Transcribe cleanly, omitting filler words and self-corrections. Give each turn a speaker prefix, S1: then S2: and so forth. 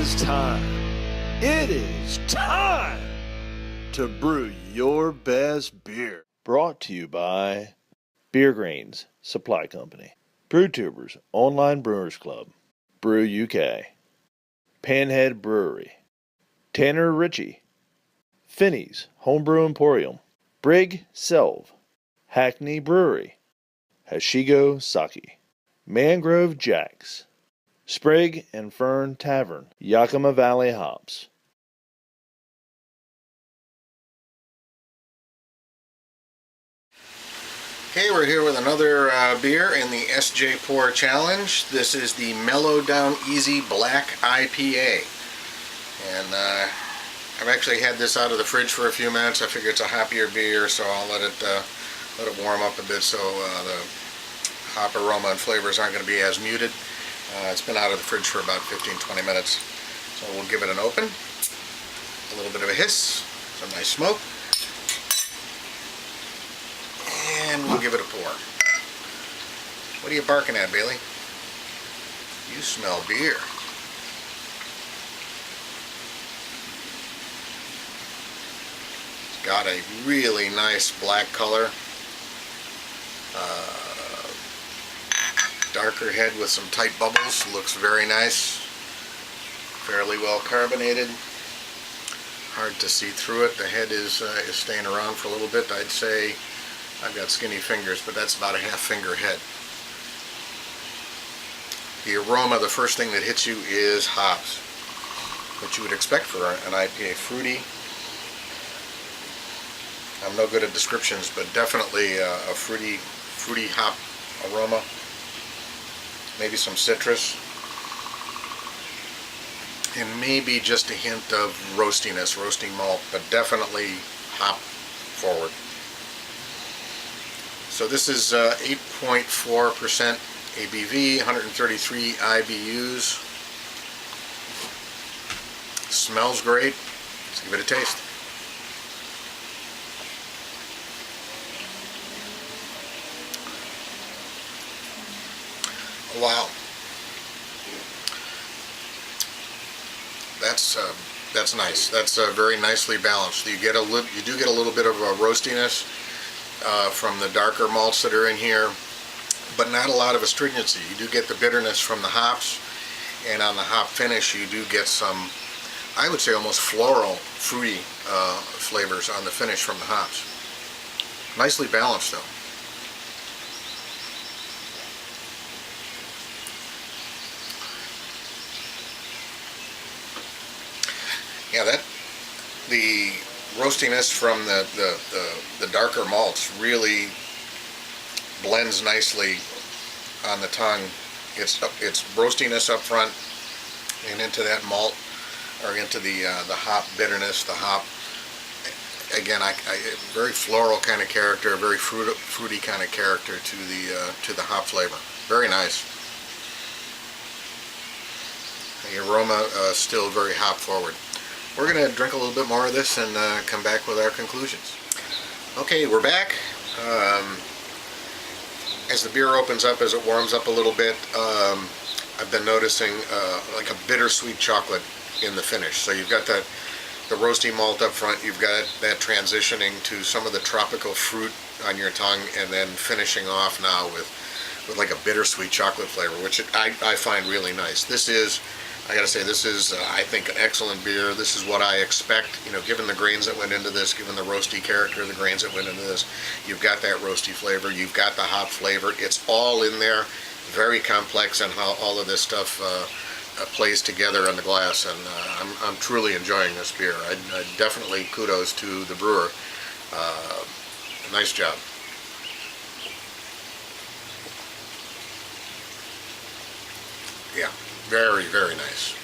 S1: is time. It is time to brew your best beer. Brought to you by Beer Grains Supply Company, BrewTubers Online Brewers Club, Brew UK, Panhead Brewery, Tanner Ritchie, Finney's Homebrew Emporium, Brig Selv, Hackney Brewery, Hashigo Sake, Mangrove Jacks, Sprig and Fern Tavern, Yakima Valley Hops.
S2: Okay, we're here with another beer in the SJPORR Challenge. This is the Mellow Down Easy Black IPA. And I've actually had this out of the fridge for a few minutes. I figure it's a hoppier beer, so I'll let it warm up a bit so the hop aroma and flavors aren't going to be as muted. It's been out of the fridge for about 15-20 minutes. So we'll give it an open. A little bit of a hiss, some nice smoke. And we'll give it a pour. What are you barking at, Bailey? You smell beer. It's got a really nice black color. Darker head with some tight bubbles. Looks very nice. Fairly well carbonated. Hard to see through it. The head is staying around for a little bit. I'd say I've got skinny fingers, but that's about a half finger head. The aroma, the first thing that hits you is hops, which you would expect for an IPA. Fruity. I'm no good at descriptions, but definitely a fruity hop aroma. Maybe some citrus. And maybe just a hint of roastiness, roasting malt, but definitely hop forward. So this is 8.4% ABV, 133 IBUs. Smells great. Let's give it a taste. Wow. That's nice. That's very nicely balanced. You do get a little bit of a roastiness from the darker malts that are in here, but not a lot of astringency. You do get the bitterness from the hops, and on the hop finish you do get some, I would say, almost floral, fruity flavors on the finish from the hops. Nicely balanced though. Yeah, the roastiness from the darker malts really blends nicely on the tongue. It's roastiness up front and into that malt, or into the hop bitterness, the hop. Again, very floral kind of character, very fruity kind of character to the hop flavor. Very nice. The aroma still very hop forward. We're going to drink a little bit more of this and come back with our conclusions. Okay, we're back. As the beer opens up, as it warms up a little bit, I've been noticing like a bittersweet chocolate in the finish. So you've got the roasty malt up front, you've got that transitioning to some of the tropical fruit on your tongue, and then finishing off now with like a bittersweet chocolate flavor, which I find really nice. This is, I gotta say, this is, I think, an excellent beer. This is what I expect, you know, given the grains that went into this, given the roasty character of the grains that went into this. You've got that roasty flavor, you've got the hop flavor. It's all in there, very complex in how all of this stuff plays together in the glass, and I'm truly enjoying this beer. I definitely kudos to the brewer. Nice job. Yeah, very, very nice.